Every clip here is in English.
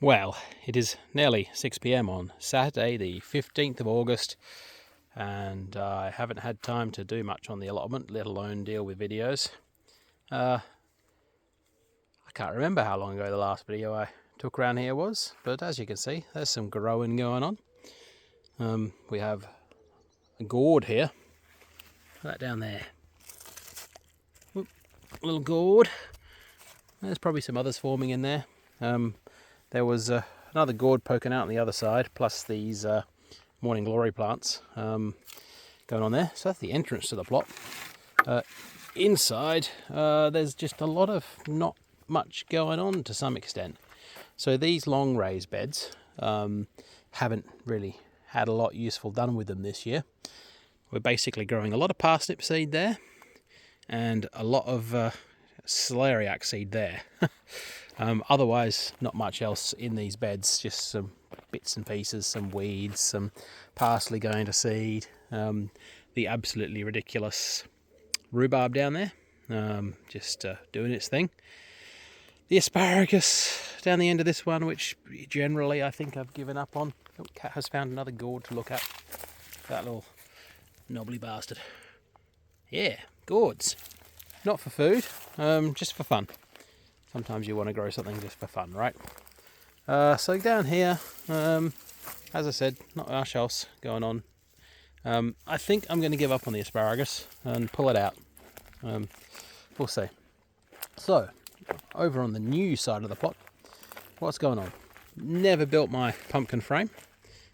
Well, it is nearly 6 p.m. on Saturday, the 15th of August, and I haven't had time to do much on the allotment, let alone deal with videos. I can't remember how long ago the last video I took around here was, but as you can see, there's some growing going on. We have a gourd here. Put that down there. Oop, a little gourd. There's probably some others forming in there. There was another gourd poking out on the other side, plus these morning glory plants going on there. So that's the entrance to the plot. Inside, there's just a lot of not much going on to some extent. So these long raised beds haven't really had a lot useful done with them this year. We're basically growing a lot of parsnip seed there and a lot of celeriac seed there. Otherwise, not much else in these beds, just some bits and pieces, some weeds, some parsley going to seed, the absolutely ridiculous rhubarb down there, just doing its thing. The asparagus down the end of this one, which generally I think I've given up on. Oh, Cat has found another gourd to look at. That little knobbly bastard. Yeah, gourds. Not for food, just for fun. Sometimes you want to grow something just for fun, right? So down here, as I said, not much else going on. I think I'm going to give up on the asparagus and pull it out. We'll see. So, over on the new side of the plot, what's going on? Never built my pumpkin frame.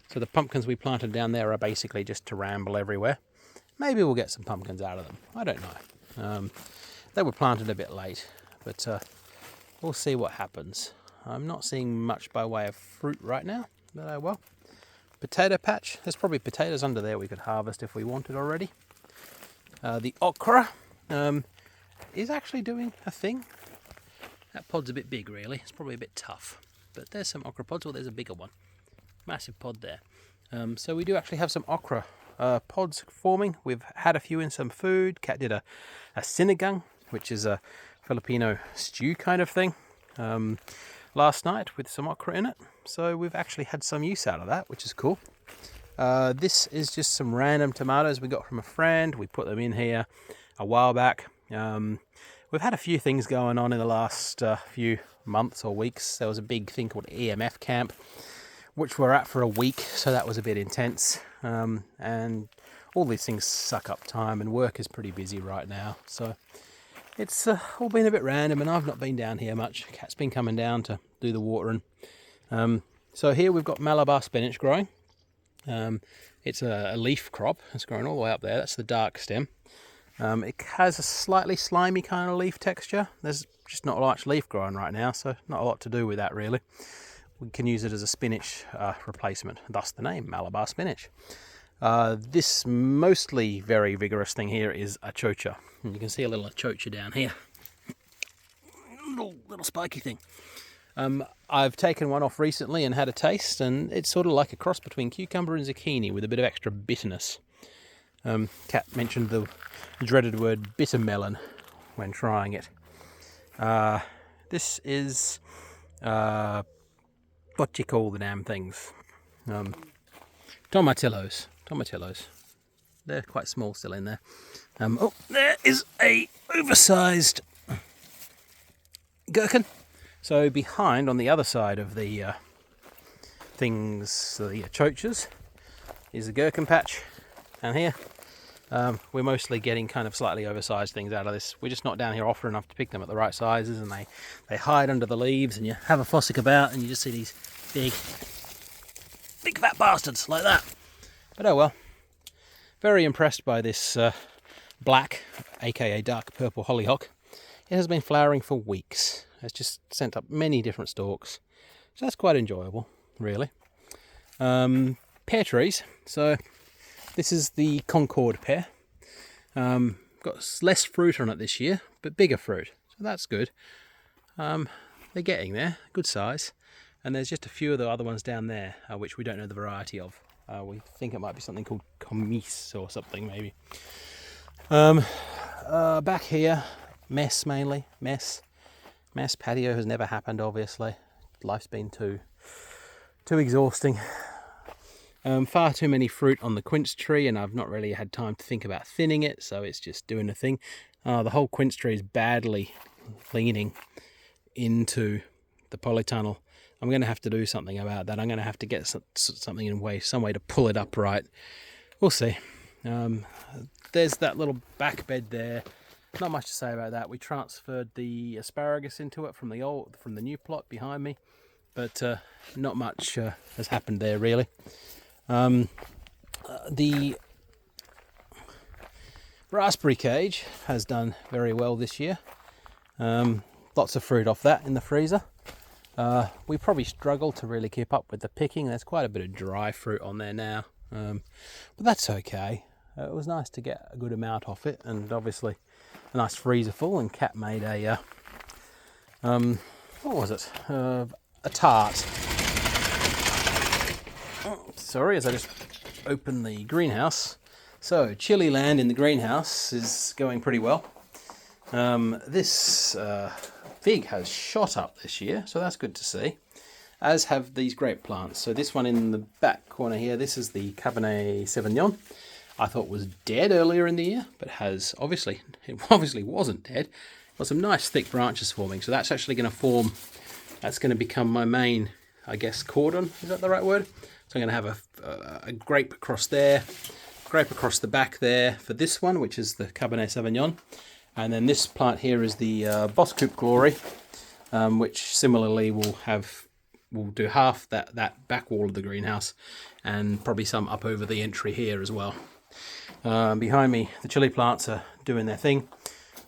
So the pumpkins we planted down there are basically just to ramble everywhere. Maybe we'll get some pumpkins out of them. I don't know. They were planted a bit late, but we'll see what happens. I'm not seeing much by way of fruit right now, but oh well. Potato patch. There's probably potatoes under there we could harvest if we wanted already. The okra is actually doing a thing. That pod's a bit big, really. It's probably a bit tough. But there's some okra pods. Oh, there's a bigger one. Massive pod there. So we do actually have some okra pods forming. We've had a few in some food. Cat did a sinigang, which is a Filipino stew kind of thing, last night with some okra in it. So we've actually had some use out of that, which is cool. This is just some random tomatoes we got from a friend. We put them in here a while back. We've had a few things going on in the last few months or weeks. There was a big thing called EMF camp, which we're at for a week, so that was a bit intense. And all these things suck up time, and work is pretty busy right now. So it's all been a bit random, and I've not been down here much. Cat's been coming down to do the watering. So here we've got Malabar spinach growing. It's a leaf crop. It's growing all the way up there. That's the dark stem. It has a slightly slimy kind of leaf texture. There's just not much leaf growing right now, so not a lot to do with that really. We can use it as a spinach replacement, thus the name Malabar spinach. This mostly very vigorous thing here is achocha. And you can see a little achocha down here. Little spiky thing. I've taken one off recently and had a taste, and it's sort of like a cross between cucumber and zucchini with a bit of extra bitterness. Kat mentioned the dreaded word bitter melon when trying it. This is what you call the damn things. Tomatillos. They're quite small still in there. Oh, there is a oversized gherkin. So behind, on the other side of the things, the achochas, is the gherkin patch. And here, we're mostly getting kind of slightly oversized things out of this. We're just not down here often enough to pick them at the right sizes, and they hide under the leaves, and you have a fossick about, and you just see these big fat bastards like that. But oh well. Very impressed by this black, aka dark purple hollyhock. It has been flowering for weeks. It's just sent up many different stalks. So that's quite enjoyable, really. Pear trees. So this is the Concord pear. Got less fruit on it this year, but bigger fruit. So that's good. They're getting there, good size. And there's just a few of the other ones down there, which we don't know the variety of. We think it might be something called comice or something, maybe. Back here, mess mainly. Mess patio has never happened, obviously. life's been too exhausting. Far too many fruit on the quince tree, and I've not really had time to think about thinning it, so it's just doing the thing. The whole quince tree is badly leaning into the polytunnel. I'm going to have to do something about that. I'm going to have to get something in way, some way to pull it upright. We'll see. There's that little back bed there. Not much to say about that. We transferred the asparagus into it from the new plot behind me, but not much has happened there really. The raspberry cage has done very well this year. Lots of fruit off that in the freezer. We probably struggle to really keep up with the picking. There's quite a bit of dry fruit on there now, but that's okay. It was nice to get a good amount off it, and obviously a nice freezer full. And Kat made a what was it? A tart. Oh, sorry, as I just opened the greenhouse. So chili land in the greenhouse is going pretty well. This fig has shot up this year, so that's good to see, as have these grape plants. So this one in the back corner here, this is the Cabernet Sauvignon. I thought was dead earlier in the year, but it obviously wasn't dead. Got some nice thick branches forming, so that's actually going to form, that's going to become my main, I guess, cordon, is that the right word? So I'm going to have a grape across there, grape across the back there for this one, which is the Cabernet Sauvignon. And then this plant here is the Boss Coupe Glory, which similarly will do half that back wall of the greenhouse, and probably some up over the entry here as well. Behind me, the chili plants are doing their thing.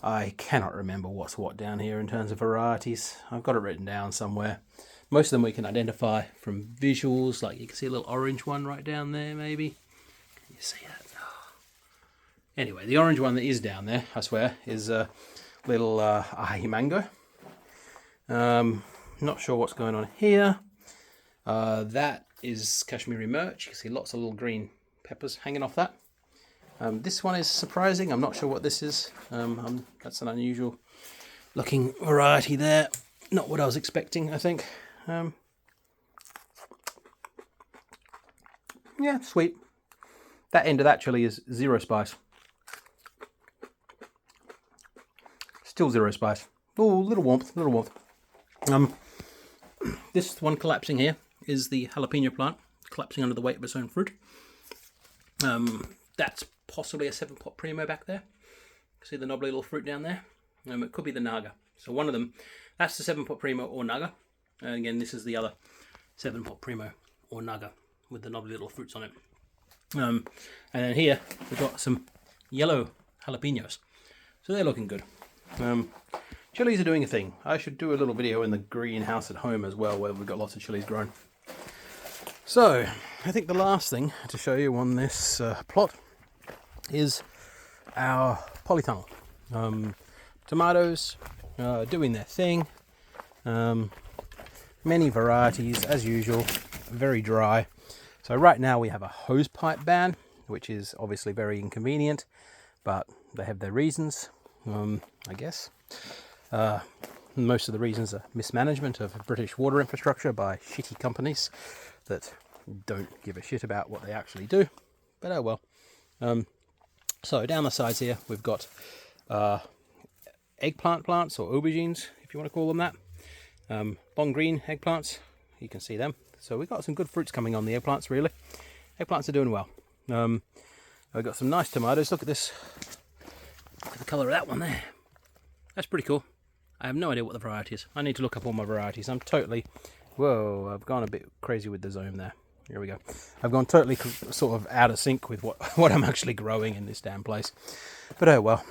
I cannot remember what's what down here in terms of varieties. I've got it written down somewhere. Most of them we can identify from visuals, like you can see a little orange one right down there maybe. Can you see that? Oh. Anyway, the orange one that is down there, I swear, is a little ahi mango. Not sure what's going on here. That is Kashmiri Mirch. You can see lots of little green peppers hanging off that. This one is surprising. I'm not sure what this is. That's an unusual looking variety there. Not what I was expecting, I think. Yeah, sweet. That end of that chili is 0 spice. Still 0 spice. Oh, little warmth, little warmth. This one collapsing here is the jalapeno plant, collapsing under the weight of its own fruit. That's possibly a 7-pot primo back there. See the knobbly little fruit down there? It could be the naga. So one of them, that's the 7-pot primo or naga. And again, this is the other 7-pot primo or naga with the knobbly little fruits on it. And then here we've got some yellow jalapenos. So they're looking good. Chilies are doing a thing. I should do a little video in the greenhouse at home as well, where we've got lots of chilies grown. So I think the last thing to show you on this plot is our polytunnel. Tomatoes doing their thing. Many varieties as usual, very dry. So right now we have a hose pipe ban, which is obviously very inconvenient, but they have their reasons, I guess. Most of the reasons are mismanagement of British water infrastructure by shitty companies that don't give a shit about what they actually do, but oh well. So down the sides here we've got eggplant plants, or aubergines if you want to call them that. Bon green eggplants, you can see them. So we've got some good fruits coming on the eggplants really. Eggplants are doing well. I've got some nice tomatoes. Look at this. Look at the colour of that one there. That's pretty cool. I have no idea what the variety is. I need to look up all my varieties. I'm totally... Whoa, I've gone a bit crazy with the zoom there. Here we go. I've gone totally sort of out of sync with what I'm actually growing in this damn place. But oh well.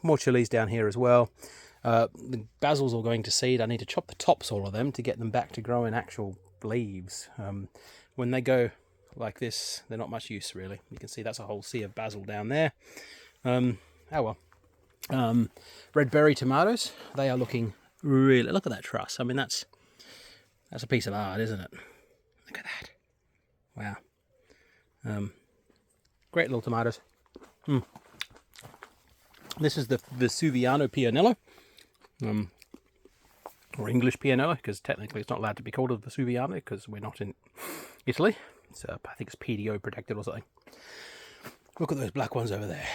More chilies down here as well. The basil's all going to seed. I need to chop the tops, all of them, to get them back to growing actual leaves. When they go like this, they're not much use really. You can see that's a whole sea of basil down there. Oh well. Red berry tomatoes, they are looking really... Look at that truss. I mean, that's a piece of art, isn't it? Look at that. Wow. Great little tomatoes. This is the Vesuviano Pionello. or English pianola, because technically it's not allowed to be called a Vesuviana because we're not in Italy. So I think it's PDO protected or something. Look at those black ones over there.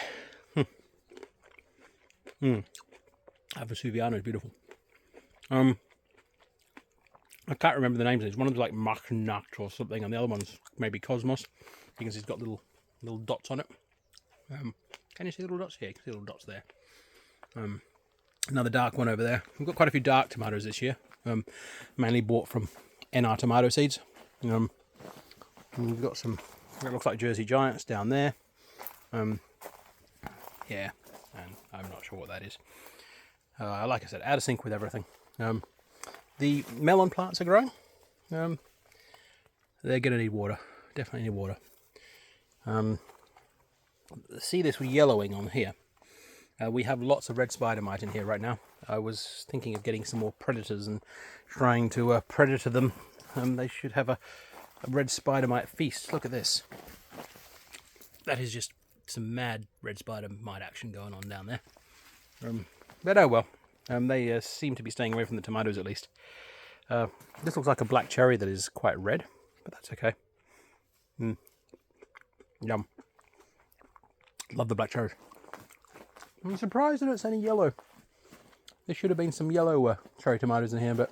That Vesuviana is beautiful. I can't remember the names of these. One of them's like Machnat or something, and the other one's maybe Cosmos, because it's got little dots on it. Can you see little dots? Yeah, you can see little dots there. Another dark one over there. We've got quite a few dark tomatoes this year, mainly bought from NR tomato seeds. And we've got some, it looks like Jersey Giants down there. Yeah, and I'm not sure what that is. Like I said, out of sync with everything. The melon plants are growing. They're going to need water. Definitely need water. See this yellowing on here. We have lots of red spider mite in here right now. I was thinking of getting some more predators and trying to predator them. They should have a red spider mite feast. Look at this. That is just some mad red spider mite action going on down there. But oh well. They seem to be staying away from the tomatoes at least. This looks like a black cherry that is quite red, but that's okay. Yum. Love the black cherries. I'm surprised that it's any yellow. There should have been some yellow cherry tomatoes in here, but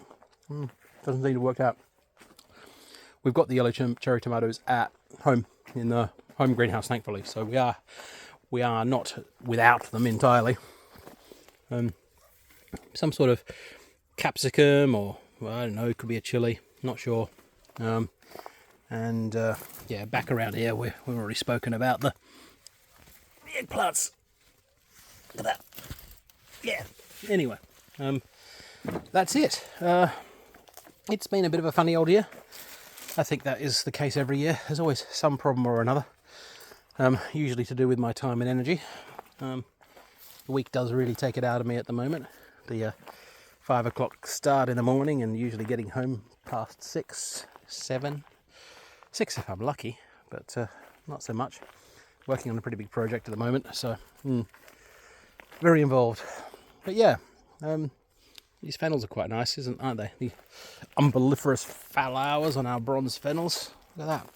doesn't seem to work out. We've got the yellow cherry tomatoes at home in the home greenhouse, thankfully, so we are not without them entirely. Some sort of capsicum, or well, I don't know, it could be a chili, not sure. Yeah, back around here we've already spoken about the eggplants. Look at that. Yeah. Anyway, that's it. It's been a bit of a funny old year. I think that is the case every year. There's always some problem or another. Usually to do with my time and energy. The week does really take it out of me at the moment. The 5 o'clock start in the morning and usually getting home past 6, 7. 6 if I'm lucky, but not so much. Working on a pretty big project at the moment, so very involved. But yeah, these fennels are quite nice, aren't they? The umbelliferous flowers on our bronze fennels. Look at that.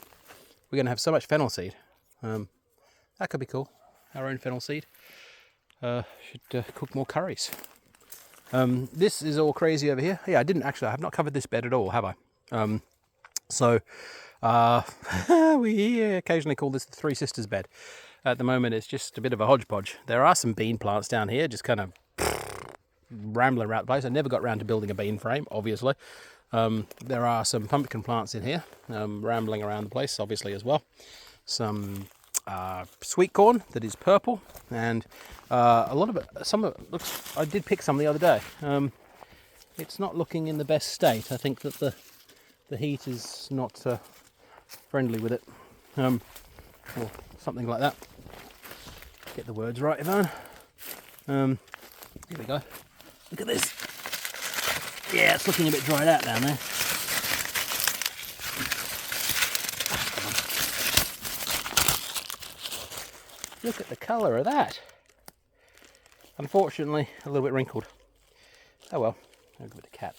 We're going to have so much fennel seed. That could be cool. Our own fennel seed. Should cook more curries. This is all crazy over here. Yeah, I have not covered this bed at all, have I? We occasionally call this the Three Sisters bed. At the moment, it's just a bit of a hodgepodge. There are some bean plants down here, just kind of rambling around the place. I never got around to building a bean frame, obviously. There are some pumpkin plants in here, rambling around the place, obviously, as well. Some sweet corn that is purple, and a lot of it, some of it looks, I did pick some the other day. It's not looking in the best state. I think that the heat is not friendly with it, or something like that. Get the words right, Ivan. Here we go. Look at this. Yeah, it's looking a bit dried out down there. Look at the colour of that. Unfortunately, a little bit wrinkled. Oh well, I'll give it a cat.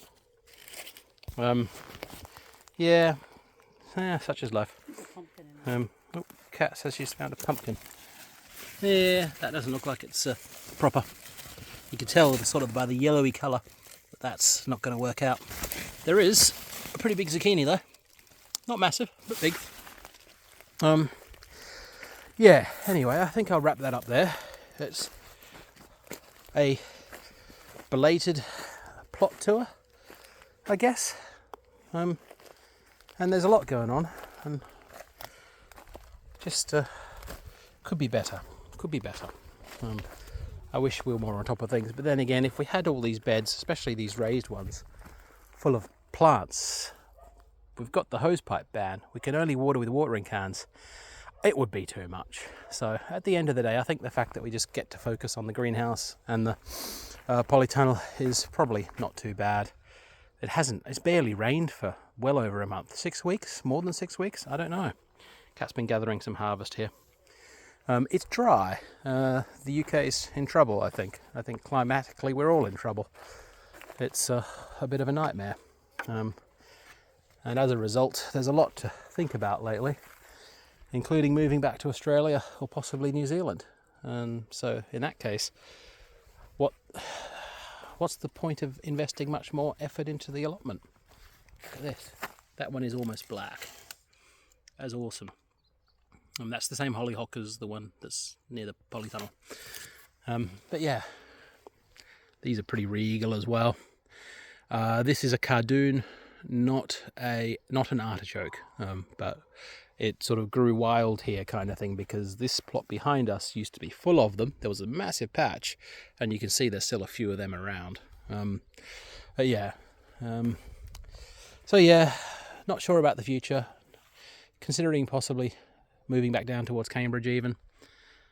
Yeah, such is life. Cat says she's found a pumpkin. Yeah, that doesn't look like it's proper. You can tell sort of by the yellowy colour that that's not going to work out. There is a pretty big zucchini though. Not massive, but big. Yeah, anyway, I think I'll wrap that up there. It's a belated plot tour, I guess. And there's a lot going on, and just could be better. I wish we were more on top of things, but then again, if we had all these beds, especially these raised ones, full of plants, we've got the hosepipe ban. We can only water with watering cans. It would be too much. So at the end of the day, I think the fact that we just get to focus on the greenhouse and the polytunnel is probably not too bad. It's barely rained for well over a month. 6 weeks? More than 6 weeks? I don't know. Cat's been gathering some harvest here. It's dry. The UK's in trouble, I think. I think climatically we're all in trouble. it's a bit of a nightmare. And as a result, there's a lot to think about lately, including moving back to Australia or possibly New Zealand. And so in that case, what's the point of investing much more effort into the allotment? Look at this. That one is almost black. That's awesome. And that's the same hollyhock as the one that's near the polytunnel. But yeah, these are pretty regal as well. This is a cardoon, not an artichoke, but it sort of grew wild here kind of thing, because this plot behind us used to be full of them. There was a massive patch, and you can see there's still a few of them around. But yeah, so yeah, not sure about the future, considering possibly moving back down towards Cambridge even,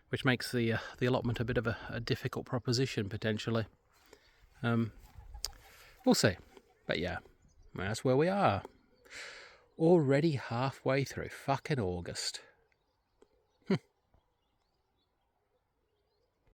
which makes the allotment a bit of a difficult proposition potentially. We'll see. But yeah, that's where we are. Already halfway through fucking August.